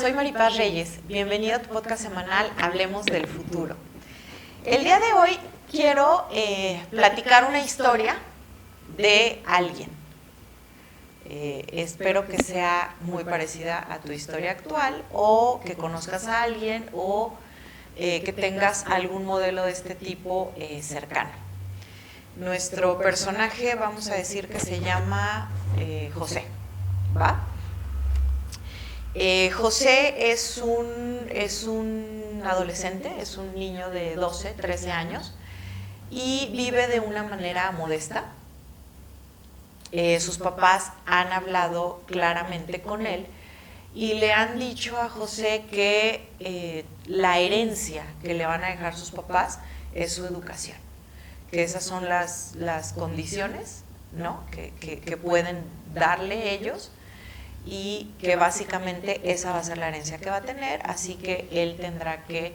soy Maripaz Reyes. Bienvenido a tu podcast semanal Hablemos del Futuro. El día de hoy quiero platicar una historia de alguien. Espero que sea muy parecida a tu historia actual o que conozcas a alguien o que tengas algún modelo de este tipo cercano. Nuestro personaje, vamos a decir que se llama José, ¿va? José es un adolescente, es un niño de 12, 13 años y vive de una manera modesta. Sus papás han hablado claramente con él y le han dicho a José que la herencia que le van a dejar sus papás es su educación, que esas son las condiciones, ¿no?, que pueden darle ellos, y que básicamente esa va a ser la herencia que va a tener, así que él tendrá que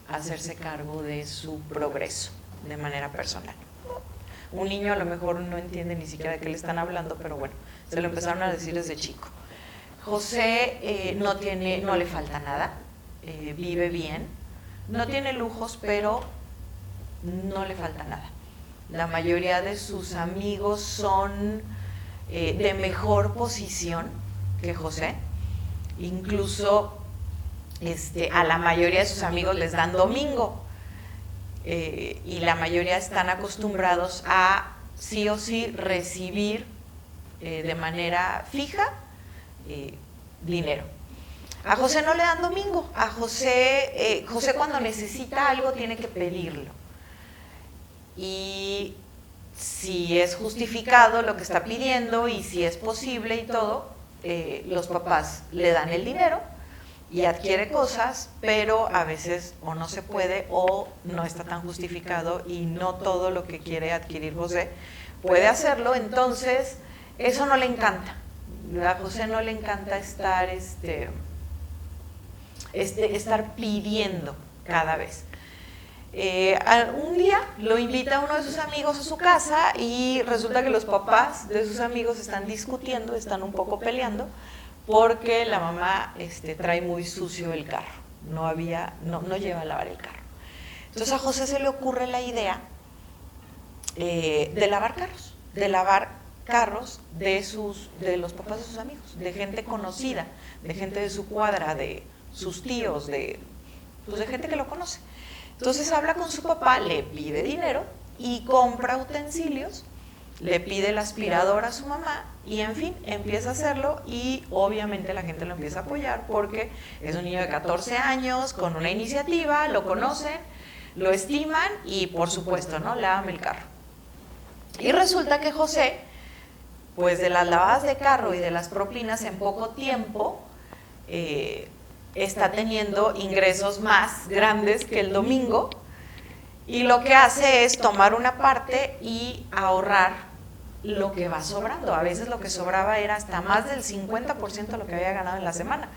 hacerse cargo de su progreso de manera personal. Un niño a lo mejor no entiende ni siquiera de qué le están hablando, pero bueno, se lo empezaron a decir desde chico. José no le falta nada, vive bien, no tiene lujos, pero no le falta nada. La mayoría de sus amigos son de mejor posición que José, incluso a la mayoría de sus amigos les dan domingo, y la mayoría están acostumbrados a sí o sí recibir de manera fija dinero. A José no le dan domingo, a José cuando necesita algo tiene que pedirlo, y si es justificado lo que está pidiendo y si es posible y todo, los papás le dan el dinero y adquiere cosas, pero a veces o no se puede o no está tan justificado y no todo lo que quiere adquirir José puede hacerlo. Entonces eso no le encanta. A José no le encanta estar pidiendo cada vez. Un día lo invita uno de sus amigos a su casa y resulta que los papás de sus amigos están discutiendo, están un poco peleando, porque la mamá trae muy sucio el carro, no lleva a lavar el carro. Entonces a José se le ocurre la idea de lavar carros de los papás de sus amigos, de gente conocida, de gente de su cuadra, de sus tíos, de gente que lo conoce. Entonces habla con su papá, le pide dinero y compra utensilios, le pide la aspiradora a su mamá y en fin, empieza a hacerlo y obviamente la gente lo empieza a apoyar porque es un niño de 14 años con una iniciativa, lo conocen, lo estiman y por supuesto, ¿no?, lávame el carro. Y resulta que José, pues de las lavadas de carro y de las propinas en poco tiempo, está teniendo ingresos más grandes que el domingo y lo que hace es tomar una parte y ahorrar lo que va sobrando. A veces lo que sobraba era hasta más del 50% de lo que había ganado en la semana.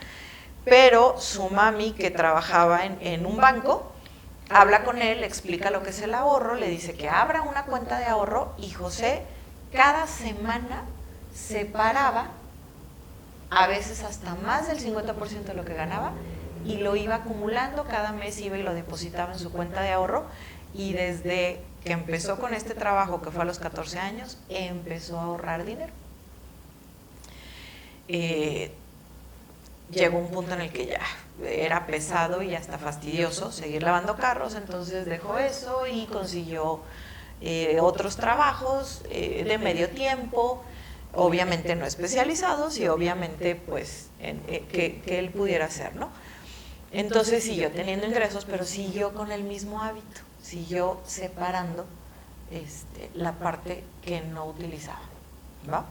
Pero su mami, que trabajaba en un banco, habla con él, le explica lo que es el ahorro, le dice que abra una cuenta de ahorro y José cada semana separaba a veces hasta más del 50% de lo que ganaba y lo iba acumulando, cada mes iba y lo depositaba en su cuenta de ahorro y desde que empezó con este trabajo, que fue a los 14 años, empezó a ahorrar dinero. Llegó un punto en el que ya era pesado y hasta fastidioso seguir lavando carros, entonces dejó eso y consiguió otros trabajos de medio tiempo, obviamente no especializados y obviamente pues que él pudiera hacer, ¿no? Entonces siguió teniendo ingresos, pero siguió con el mismo hábito, siguió separando la parte que no utilizaba, ¿va?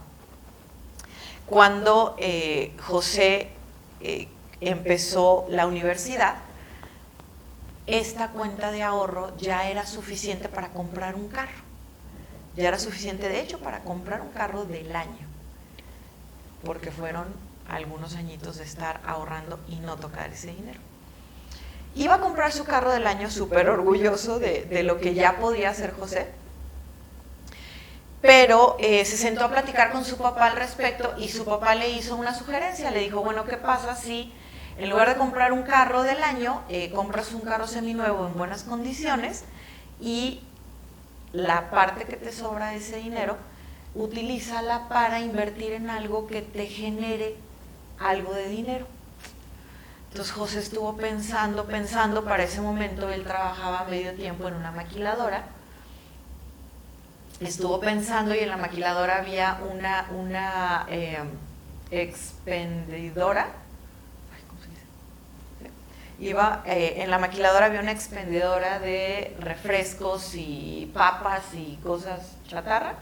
Cuando José empezó la universidad, esta cuenta de ahorro ya era suficiente para comprar un carro. Ya era suficiente, de hecho, para comprar un carro del año, porque fueron algunos añitos de estar ahorrando y no tocar ese dinero. Iba a comprar su carro del año súper orgulloso de lo que ya podía hacer José, pero se sentó a platicar con su papá al respecto y su papá le hizo una sugerencia, le dijo, bueno, ¿qué pasa si En lugar de comprar un carro del año, compras un carro seminuevo en buenas condiciones y la parte que te sobra de ese dinero, utilízala para invertir en algo que te genere algo de dinero. Entonces José estuvo pensando, para ese momento él trabajaba medio tiempo en una maquiladora, estuvo pensando y en la maquiladora había una expendedora, ¿cómo se dice? En la maquiladora había una expendedora de refrescos y papas y cosas chatarra.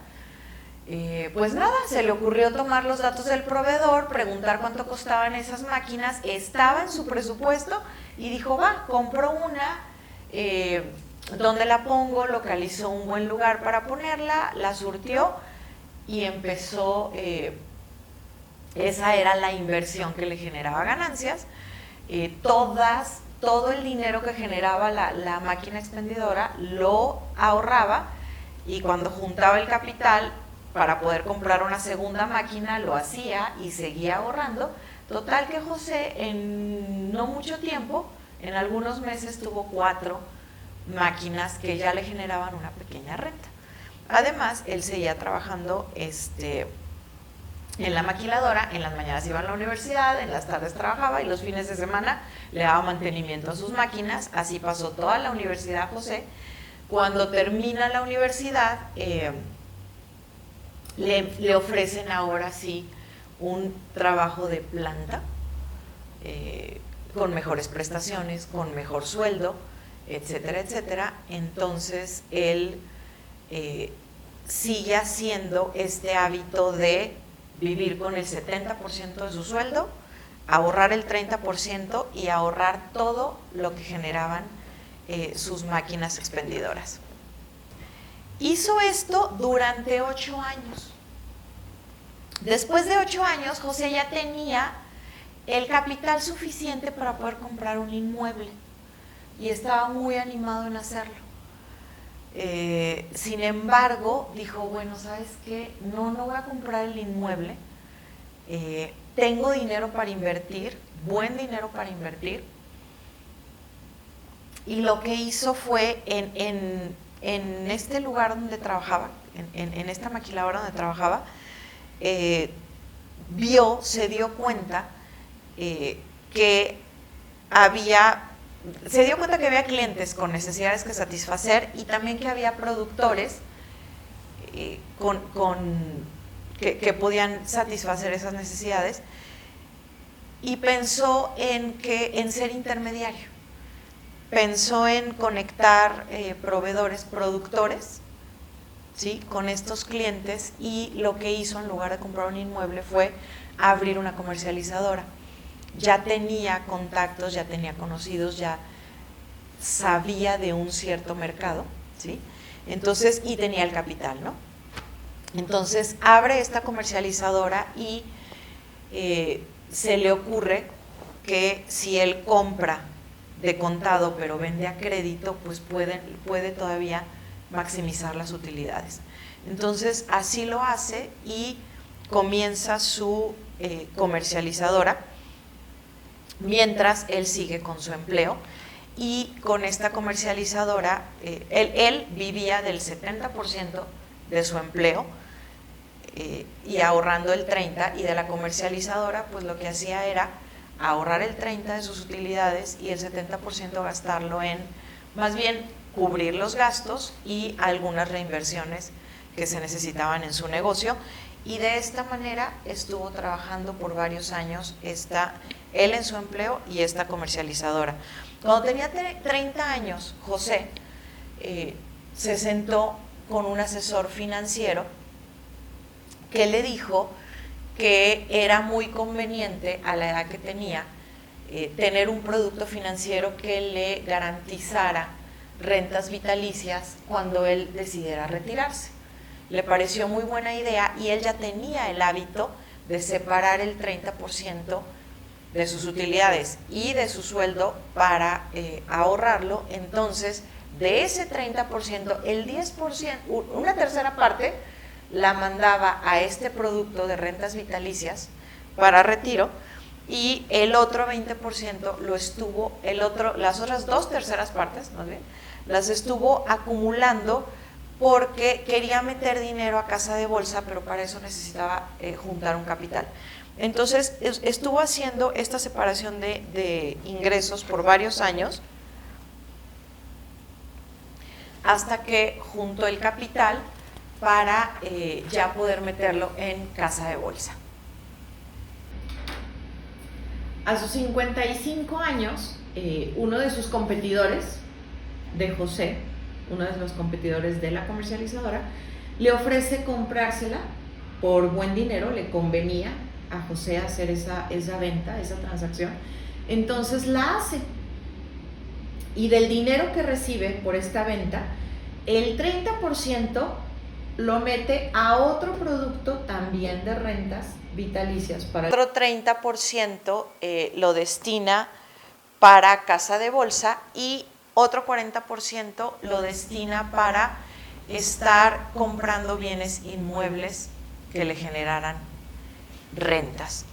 Pues nada, se le ocurrió tomar los datos del proveedor, preguntar cuánto costaban esas máquinas, estaba en su presupuesto y dijo, va, compro una, ¿dónde la pongo? Localizó un buen lugar para ponerla, la surtió y empezó, esa era la inversión que le generaba ganancias. Todo el dinero que generaba la máquina expendedora lo ahorraba y cuando juntaba el capital para poder comprar una segunda máquina, lo hacía y seguía ahorrando. Total que José en no mucho tiempo, en algunos meses, tuvo 4 máquinas que ya le generaban una pequeña renta. Además, él seguía trabajando en la maquiladora, en las mañanas iba a la universidad, en las tardes trabajaba y los fines de semana le daba mantenimiento a sus máquinas. Así pasó toda la universidad José. Cuando termina la universidad, le ofrecen ahora sí un trabajo de planta, con mejores prestaciones, con mejor sueldo, etcétera, etcétera. Entonces él sigue haciendo este hábito de vivir con el 70% de su sueldo, ahorrar el 30% y ahorrar todo lo que generaban sus máquinas expendedoras. Hizo esto durante 8 años. Después de 8 años, José ya tenía el capital suficiente para poder comprar un inmueble y estaba muy animado en hacerlo. Sin embargo, dijo, bueno, ¿sabes qué? No voy a comprar el inmueble. Tengo dinero para invertir, buen dinero para invertir. Y lo que hizo fue en este lugar donde trabajaba, en esta maquiladora donde trabajaba, se dio cuenta que había clientes con necesidades que satisfacer y también que había productores que podían satisfacer esas necesidades, y pensó en ser intermediario. Pensó en conectar proveedores, productores, ¿sí?, con estos clientes, y lo que hizo en lugar de comprar un inmueble fue abrir una comercializadora. Ya tenía contactos, ya tenía conocidos, ya sabía de un cierto mercado, ¿sí? Entonces, y tenía el capital, ¿no? Entonces abre esta comercializadora y se le ocurre que si él compra de contado pero vende a crédito, pues puede todavía maximizar las utilidades. Entonces así lo hace y comienza su comercializadora mientras él sigue con su empleo. Y con esta comercializadora, él vivía del 70% de su empleo y ahorrando el 30%, y de la comercializadora pues lo que hacía era ahorrar el 30% de sus utilidades y el 70% gastarlo en, más bien, cubrir los gastos y algunas reinversiones que se necesitaban en su negocio. Y de esta manera estuvo trabajando por varios años, él en su empleo y esta comercializadora. Cuando tenía 30 años, José se sentó con un asesor financiero que le dijo que era muy conveniente a la edad que tenía tener un producto financiero que le garantizara rentas vitalicias cuando él decidiera retirarse. Le pareció muy buena idea y él ya tenía el hábito de separar el 30% de sus utilidades y de su sueldo para ahorrarlo. Entonces, de ese 30%, el 10%, una tercera parte, la mandaba a este producto de rentas vitalicias para retiro, y el otro 20% las otras 2/3 partes, más bien, las estuvo acumulando porque quería meter dinero a casa de bolsa, pero para eso necesitaba juntar un capital. Entonces estuvo haciendo esta separación de ingresos por varios años hasta que juntó el capital para ya poder meterlo en casa de bolsa. A sus 55 años, uno de sus competidores de José, uno de los competidores de la comercializadora, le ofrece comprársela por buen dinero, le convenía a José hacer esa venta, esa transacción, entonces la hace. Y del dinero que recibe por esta venta, el 30% lo mete a otro producto también de rentas vitalicias. Otro 30% lo destina para casa de bolsa y otro 40% lo destina para estar comprando bienes inmuebles que le generaran rentas.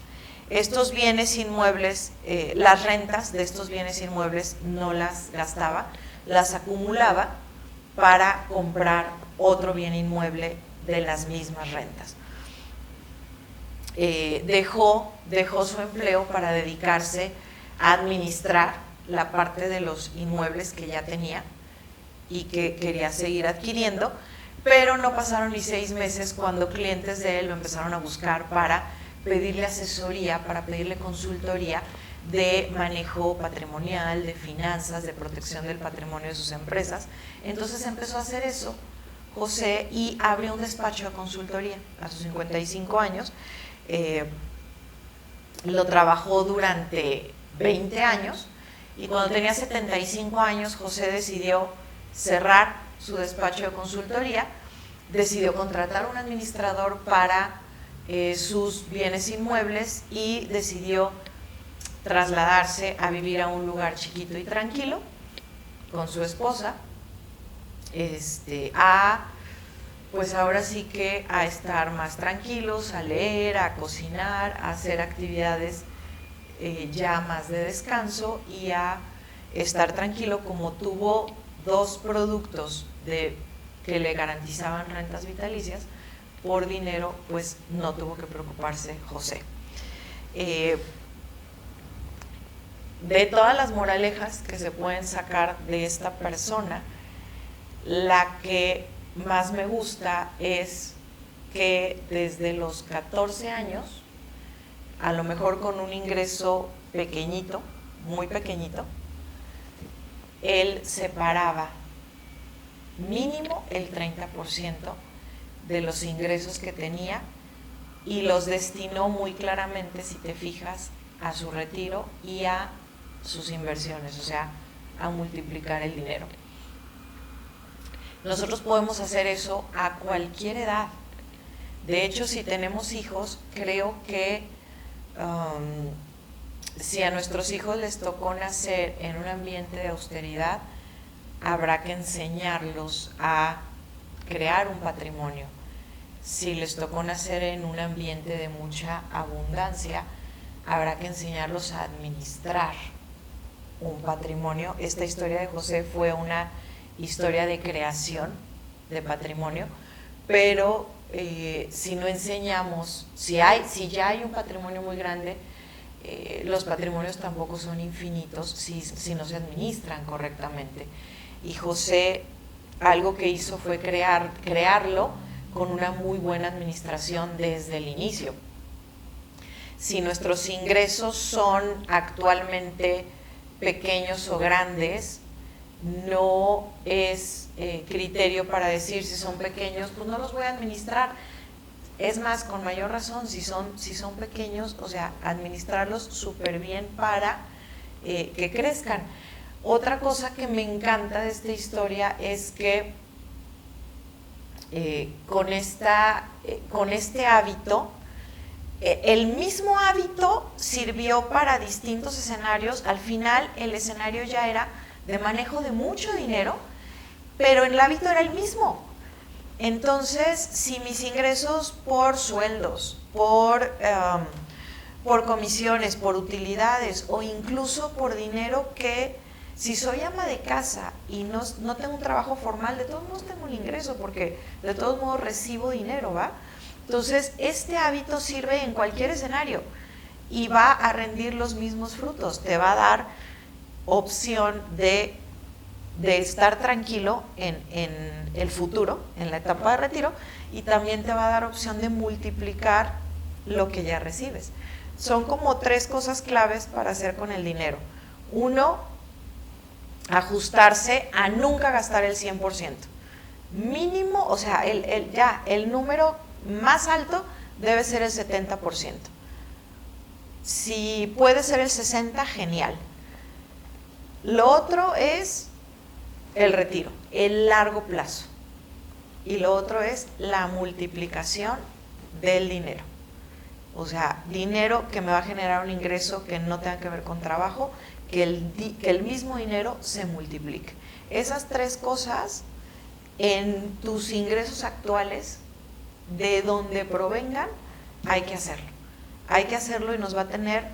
Estos bienes inmuebles, las rentas de estos bienes inmuebles no las gastaba, las acumulaba para comprar otro bien inmueble de las mismas rentas. Dejó su empleo para dedicarse a administrar la parte de los inmuebles que ya tenía y que quería seguir adquiriendo, pero no pasaron ni 6 meses cuando clientes de él lo empezaron a buscar para pedirle asesoría, para pedirle consultoría de manejo patrimonial, de finanzas, de protección del patrimonio de sus empresas. Entonces empezó a hacer eso José y abrió un despacho de consultoría a sus 55 años. Lo trabajó durante 20 años y cuando tenía 75 años José decidió cerrar su despacho de consultoría, decidió contratar un administrador para sus bienes inmuebles y decidió trasladarse a vivir a un lugar chiquito y tranquilo con su esposa, pues ahora sí que a estar más tranquilos, a leer, a cocinar, a hacer actividades ya más de descanso y a estar tranquilo. Como tuvo 2 productos que le garantizaban rentas vitalicias por dinero, pues no tuvo que preocuparse José. De todas las moralejas que se pueden sacar de esta persona, la que más me gusta es que desde los 14 años, a lo mejor con un ingreso pequeñito, muy pequeñito, él separaba mínimo el 30% de los ingresos que tenía y los destinó muy claramente, si te fijas, a su retiro y a sus inversiones, o sea, a multiplicar el dinero. Nosotros podemos hacer eso a cualquier edad. De hecho, si tenemos hijos, creo que si a nuestros hijos les tocó nacer en un ambiente de austeridad, habrá que enseñarlos a crear un patrimonio. Si les tocó nacer en un ambiente de mucha abundancia, habrá que enseñarlos a administrar un patrimonio. Esta historia de José fue una historia de creación de patrimonio, pero si no enseñamos, si ya hay un patrimonio muy grande, los patrimonios tampoco son infinitos si no se administran correctamente. Y José algo que hizo fue crearlo con una muy buena administración desde el inicio. Si nuestros ingresos son actualmente pequeños o grandes, no es criterio para decir si son pequeños, pues no los voy a administrar. Es más, con mayor razón, si son pequeños, o sea, administrarlos súper bien para que crezcan. Otra cosa que me encanta de esta historia es que con este hábito, el mismo hábito sirvió para distintos escenarios. Al final el escenario ya era de manejo de mucho dinero, pero el hábito era el mismo. Entonces, si mis ingresos por sueldos, por comisiones, por utilidades o incluso por dinero que, si soy ama de casa y no tengo un trabajo formal, de todos modos tengo un ingreso porque de todos modos recibo dinero, ¿va? Entonces, este hábito sirve en cualquier escenario y va a rendir los mismos frutos. Te va a dar opción de estar tranquilo en el futuro, en la etapa de retiro, y también te va a dar opción de multiplicar lo que ya recibes. Son como 3 cosas claves para hacer con el dinero. 1, ajustarse a nunca gastar el 100%. Mínimo, o sea, el número más alto debe ser el 70%. Si puede ser el 60%, genial. Lo otro es el retiro, el largo plazo. Y lo otro es la multiplicación del dinero. O sea, dinero que me va a generar un ingreso que no tenga que ver con trabajo, que el mismo dinero se multiplique. Esas 3 cosas en tus ingresos actuales, de donde provengan, hay que hacerlo. Hay que hacerlo y nos va a tener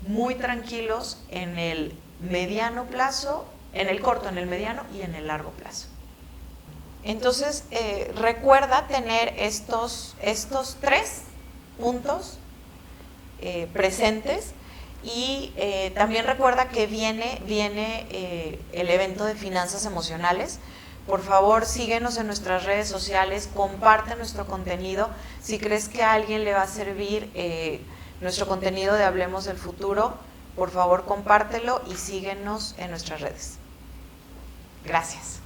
muy tranquilos en el mediano plazo, en el corto, en el mediano y en el largo plazo. Entonces, recuerda tener estos 3 puntos presentes y también recuerda que viene el evento de finanzas emocionales. Por favor, síguenos en nuestras redes sociales, comparte nuestro contenido. Si crees que a alguien le va a servir nuestro contenido de Hablemos del Futuro, por favor compártelo y síguenos en nuestras redes. Gracias.